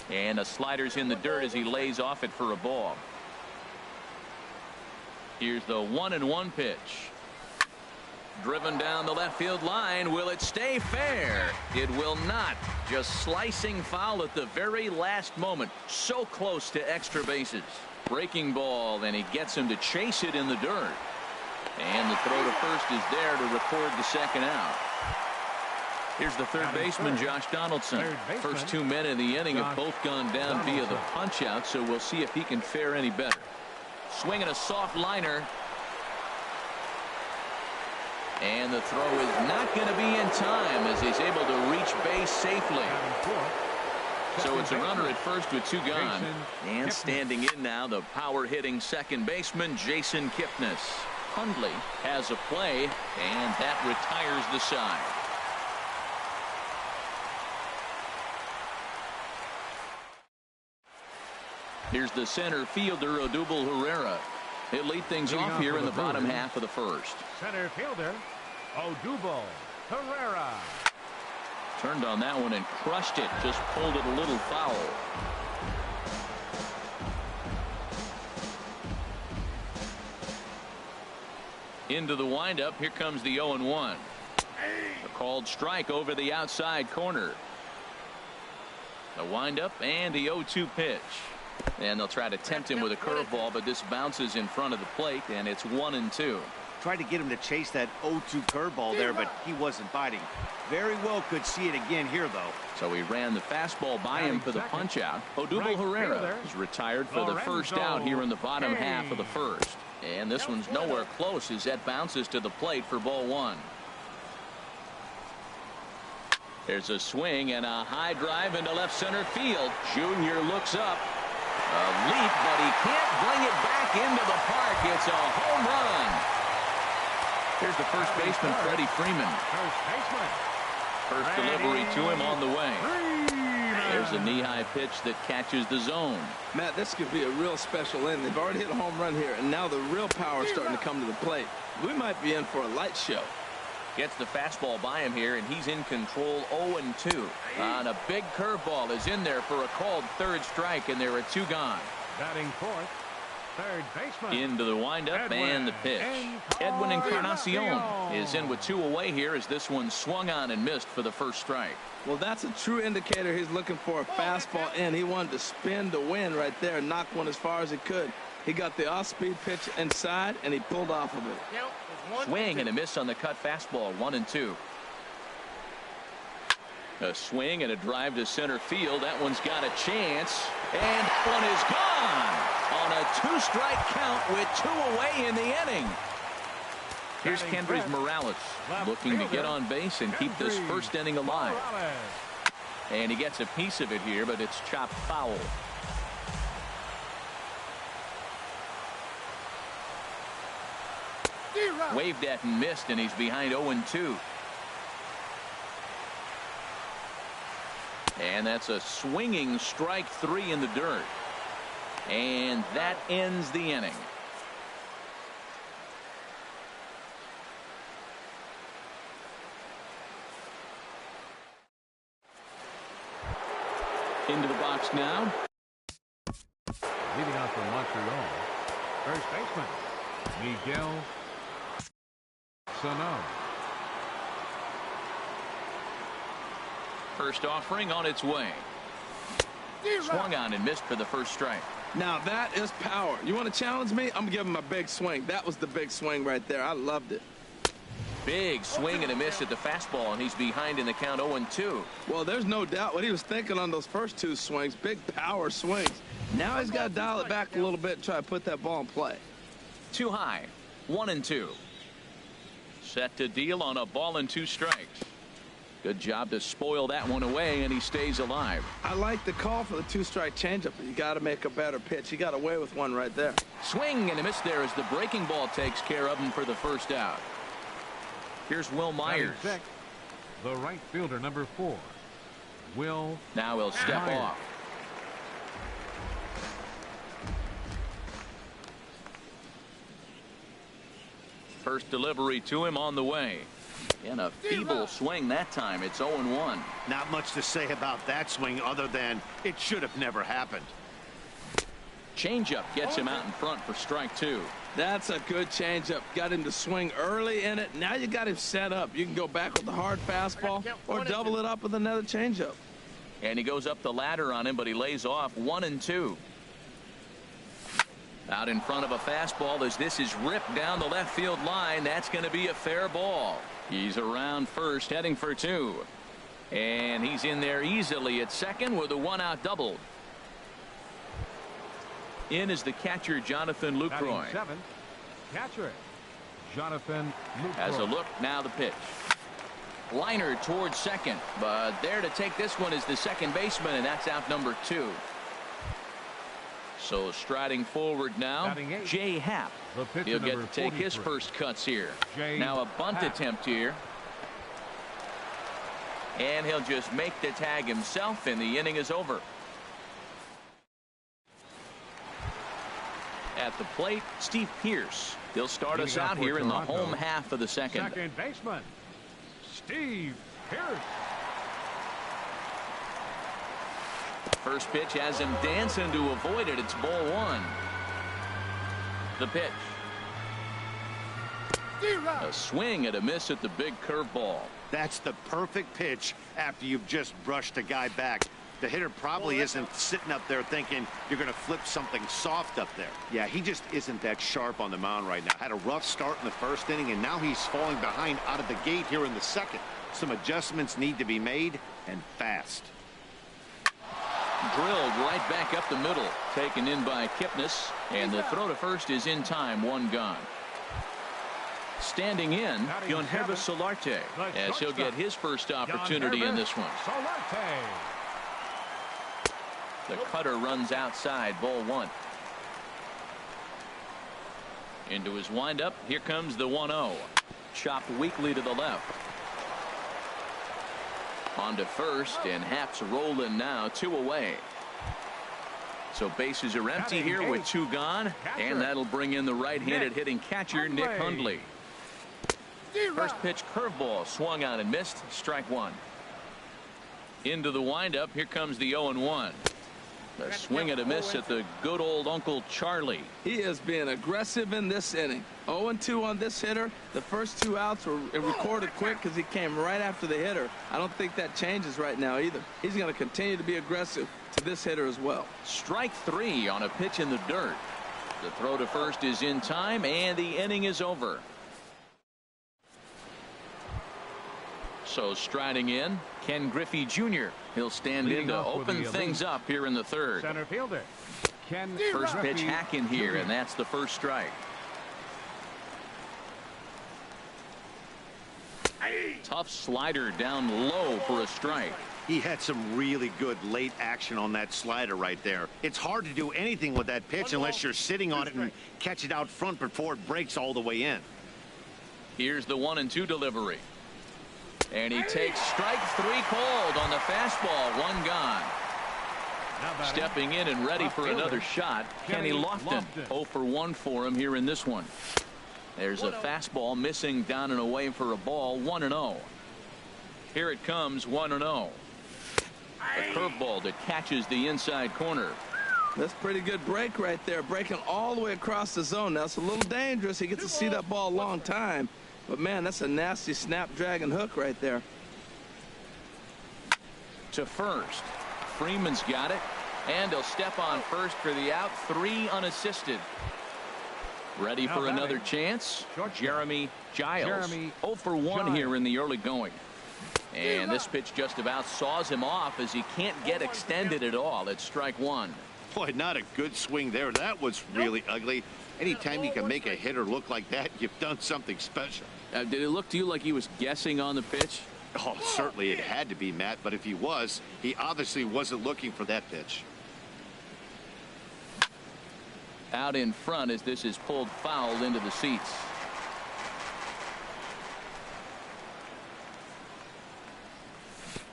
And a slider's in the dirt as he lays off it for a ball. Here's the 1-1 pitch. Driven down the left field line. Will it stay fair? It will not. Just slicing foul at the very last moment. So close to extra bases. Breaking ball, and he gets him to chase it in the dirt. And the throw to first is there to record the second out. Here's the third baseman, Josh Donaldson. First 2 men in the inning have both gone down via the punch out, so we'll see if he can fare any better. Swinging a soft liner. And the throw is not going to be in time as he's able to reach base safely. So it's a runner at first with 2 gone. And standing in now, the power-hitting second baseman, Jason Kipnis. Hundley has a play, and that retires the side. Here's the center fielder, Odubel Herrera. He'll lead things off here in the bottom half of the first. Center fielder, Odubel Herrera. Turned on that one and crushed it. Just pulled it a little foul. Into the windup. Here comes the 0-1. A called strike over the outside corner. The windup and the 0-2 pitch. And they'll try to tempt him with a curveball, but this bounces in front of the plate, and it's 1-2. Tried to get him to chase that 0-2 curveball there, but he wasn't biting. Very well could see it again here, though. So he ran the fastball by him for the punch out. Odubel Herrera is retired for the first out here in the bottom half of the first. And this one's nowhere close as that bounces to the plate for ball 1. There's a swing and a high drive into left center field. Junior looks up. A leap, but he can't bring it back into the park. It's a home run. Here's the first baseman, Freddie Freeman. First delivery to him on the way. There's a knee-high pitch that catches the zone. Matt, this could be a real special inning. They've already hit a home run here, and now the real power is starting to come to the plate. We might be in for a light show. Gets the fastball by him here, and he's in control 0-2. On a big curveball is in there for a called third strike, and there are 2 gone. Batting fourth, third baseman. Into the windup and the pitch. Edwin Encarnacion is in with 2 away here as this one swung on and missed for the first strike. Well, that's a true indicator he's looking for a fastball in. He wanted to spin to win right there, knock one as far as he could. He got the off-speed pitch inside, and he pulled off of it. Swing and a miss on the cut fastball, 1-2. A swing and a drive to center field. That one's got a chance, and one is gone on a 2-strike count with 2 away in the inning. Here's Kendrys Morales looking to get on base and keep this first inning alive. And he gets a piece of it here, but it's chopped foul. Waved at and missed, and he's behind 0-2. And that's a swinging strike 3 in the dirt. And that ends the inning. Into the box now. Leading off from Montreal, first baseman, Miguel Sano. First offering on its way. Swung on and missed for the first strike. Now that is power. You want to challenge me? I'm giving him a big swing. That was the big swing right there. I loved it. Big swing and a miss at the fastball, and he's behind in the count 0-2. Well, there's no doubt what he was thinking on those first two swings. Big power swings. Now he's got to dial it back a little bit and try to put that ball in play. Too high. 1-2. Set to deal on a ball and 2 strikes. Good job to spoil that one away, and he stays alive. I like the call for the 2-strike changeup, but you got to make a better pitch. He got away with one right there. Swing and a miss there as the breaking ball takes care of him for the first out. Here's Will Myers. The right fielder, number 4. Will. Now he'll step off. First delivery to him on the way. And a feeble swing that time. It's 0-1. Not much to say about that swing other than it should have never happened. Changeup gets him out in front for strike 2. That's a good changeup. Got him to swing early in it. Now you got him set up. You can go back with the hard fastball or double it up with another changeup. And he goes up the ladder on him, but he lays off 1-2. Out in front of a fastball as this is ripped down the left field line. That's going to be a fair ball. He's around first, heading for 2. And he's in there easily at second with a 1-out double. In is the catcher, Jonathan Lucroy. Catcher, Jonathan Lucroy. Has a look, now the pitch. Liner towards second, but there to take this one is the second baseman, and that's out number 2. So striding forward now, Jay Happ. He'll get to take his first cuts here. Now a bunt attempt here. And he'll just make the tag himself, and the inning is over. At the plate, Steve Pearce. He'll start us out here in the home half of the second. Second baseman, Steve Pearce. First pitch has him dancing to avoid it. It's ball 1. The pitch. A swing and a miss at the big curveball. That's the perfect pitch after you've just brushed a guy back. The hitter probably isn't sitting up there thinking you're going to flip something soft up there. Yeah, he just isn't that sharp on the mound right now. Had a rough start in the first inning, and now he's falling behind out of the gate here in the second. Some adjustments need to be made, and fast. Drilled right back up the middle. Taken in by Kipnis, and the throw to first is in time. 1 gone. Standing in, Yonhervis Solarte, as he'll get his first opportunity in this one. The cutter runs outside, ball 1. Into his windup, here comes the 1-0. Chopped weakly to the left. On to first, and Happ's rolling now, 2 away. So bases are empty here with 2 gone, and that'll bring in the right-handed hitting catcher, Nick Hundley. First pitch curveball, swung on and missed, strike 1. Into the windup, here comes the 0-1. A swing and a miss at the good old Uncle Charlie. He is being aggressive in this inning. 0-2 on this hitter. The first 2 outs were recorded quick because he came right after the hitter. I don't think that changes right now either. He's going to continue to be aggressive to this hitter as well. Strike 3 on a pitch in the dirt. The throw to first is in time, and the inning is over. So striding in, Ken Griffey Jr. He'll stand in to open things up here in the third. Center fielder, Ken First pitch hack in here, and that's the first strike. Tough slider down low for a strike. He had some really good late action on that slider right there. It's hard to do anything with that pitch unless you're sitting on it and catch it out front before it breaks all the way in. Here's the 1-2 delivery. And he takes strike 3 called on the fastball. 1 gone. Stepping in and ready for another shot, Kenny Lofton. 0 for 1 for him here in this one. There's a fastball missing down and away for a ball. 1-0. Here it comes, 1-0. A curveball that catches the inside corner. That's a pretty good break right there, breaking all the way across the zone. Now it's a little dangerous. He gets to see that ball a long time. But, man, that's a nasty snapdragon hook right there. To first. Freeman's got it. And he'll step on first for the out. 3 unassisted. Ready for another chance. Jeremy Giles. 0 for 1 here in the early going. And this pitch just about saws him off as he can't get extended at all. It's strike 1. Boy, not a good swing there. That was really ugly. Anytime you can make a hitter look like that, you've done something special. Did it look to you like he was guessing on the pitch? Oh, certainly it had to be, Matt. But if he was, he obviously wasn't looking for that pitch. Out in front as this is pulled foul into the seats.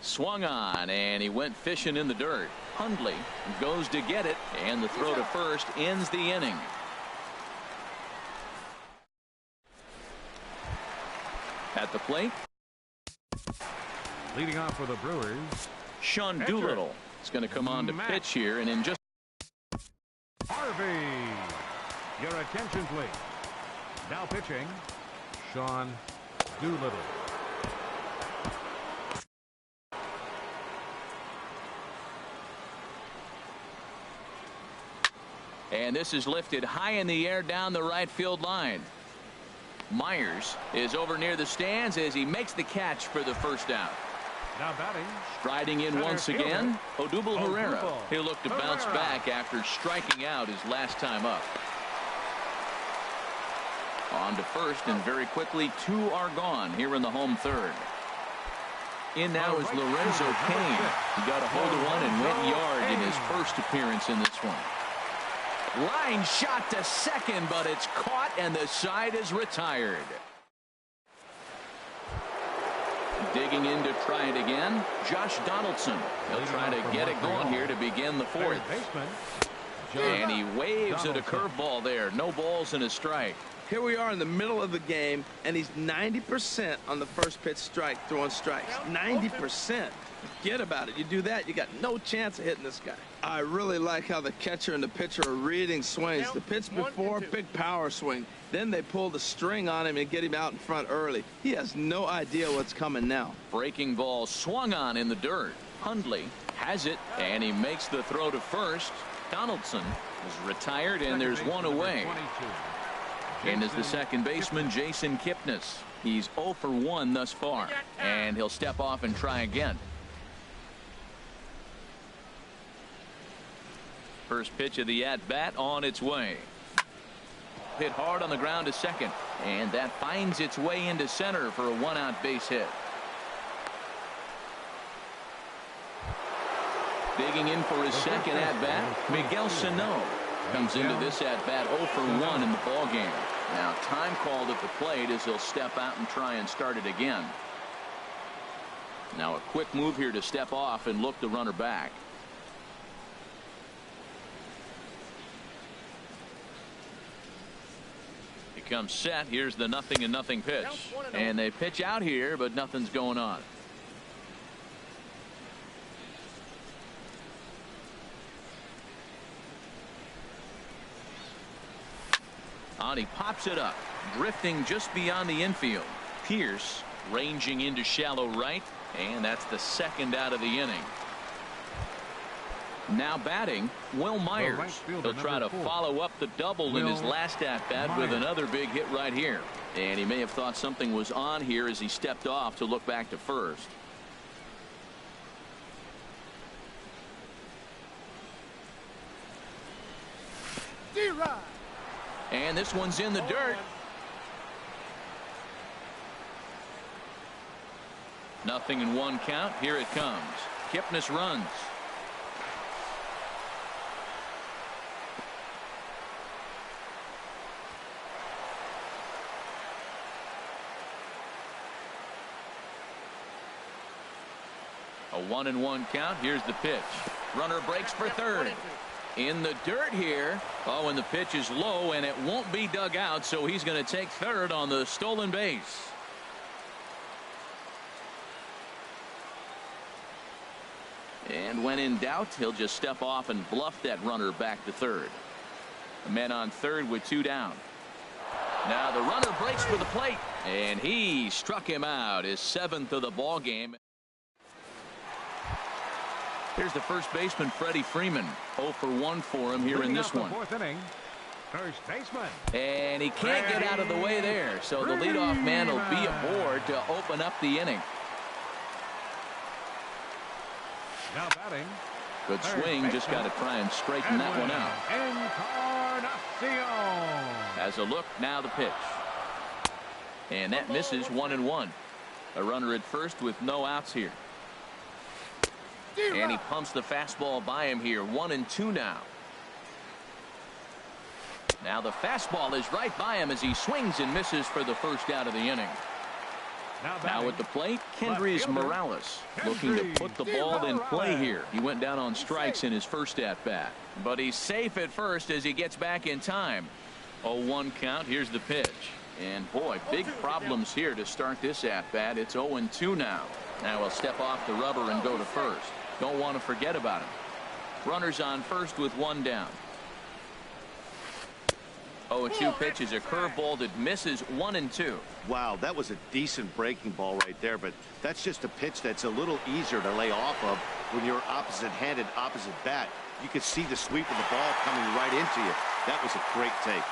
Swung on, and he went fishing in the dirt. Hundley goes to get it, and the throw to first ends the inning. At the plate, Leading off for the Brewers, Sean Doolittle is going to come on to pitch here, and in just Harvey. Your attention, please. Now pitching, Sean Doolittle. And this is lifted high in the air down the right field line. Myers is over near the stands as he makes the catch for the first out. Now batting, striding in once again, Odubel Herrera. He'll look to bounce back after striking out his last time up. On to first, and very quickly 2 are gone here in the home third. In now is Lorenzo Cain. He got a hold of one and went yard in his first appearance in this one. Line shot to second, but it's caught and the side is retired. Digging in to try it again, Josh Donaldson. He'll try to get it going here to begin the 4th. And he waves at a curveball there. No balls and a strike. Here we are in the middle of the game, and he's 90% on the first pitch strike, throwing strikes. 90%. Forget about it. You do that, you got no chance of hitting this guy. I really like how the catcher and the pitcher are reading swings. The pitch before, big power swing. Then they pull the string on him and get him out in front early. He has no idea what's coming now. Breaking ball swung on in the dirt. Hundley has it, and he makes the throw to first. Donaldson is retired, and there's one away. And is the second baseman, Jason Kipnis. He's 0 for 1 thus far, and he'll step off and try again. First pitch of the at-bat on its way. Hit hard on the ground to second, and that finds its way into center for a 1-out base hit. Digging in for his second at-bat, Miguel Sano comes into this at-bat 0 for 1 in the ballgame. Now time called at the plate as he'll step out and try and start it again. Now a quick move here to step off and look the runner back. He comes set. Here's the 0-0 pitch. And they pitch out here, but nothing's going on. He pops it up, drifting just beyond the infield. Pierce ranging into shallow right, and that's the second out of the inning. Now batting, Will Myers. He'll try to follow up the double in his last at-bat with another big hit right here. And he may have thought something was on here as he stepped off to look back to first. And this one's in the dirt. 0-1 count. Here it comes. Kipnis runs. A 1-1 count. Here's the pitch. Runner breaks for third. In the dirt here. Oh, and the pitch is low, and it won't be dug out, so he's going to take third on the stolen base. And when in doubt, he'll just step off and bluff that runner back to third. The man on third with 2 down. Now the runner breaks for the plate, and he struck him out, his 7th of the ball game. Here's the first baseman, Freddie Freeman. 0 for 1 for him here in this one. Fourth inning. First baseman. And he can't get out of the way there. So the leadoff man will be aboard to open up the inning. Now batting. Good swing. Just got to try and straighten that one out. As a look, now the pitch. And that misses 1-1. A runner at first with no outs here. And he pumps the fastball by him here. 1-2 now. Now the fastball is right by him as he swings and misses for the first out of the inning. Now at the plate, Kendrys Morales looking to put the ball in play here. He went down on strikes in his first at-bat. But he's safe at first as he gets back in time. 0-1 count. Here's the pitch. And boy, big problems here to start this at-bat. It's 0-2 now. Now he'll step off the rubber and go to first. Don't want to forget about him. Runners on first with one down. 0-2 pitch is a curveball that misses 1-2. Wow, that was a decent breaking ball right there, but that's just a pitch that's a little easier to lay off of when you're opposite-handed, opposite bat. You could see the sweep of the ball coming right into you. That was a great take.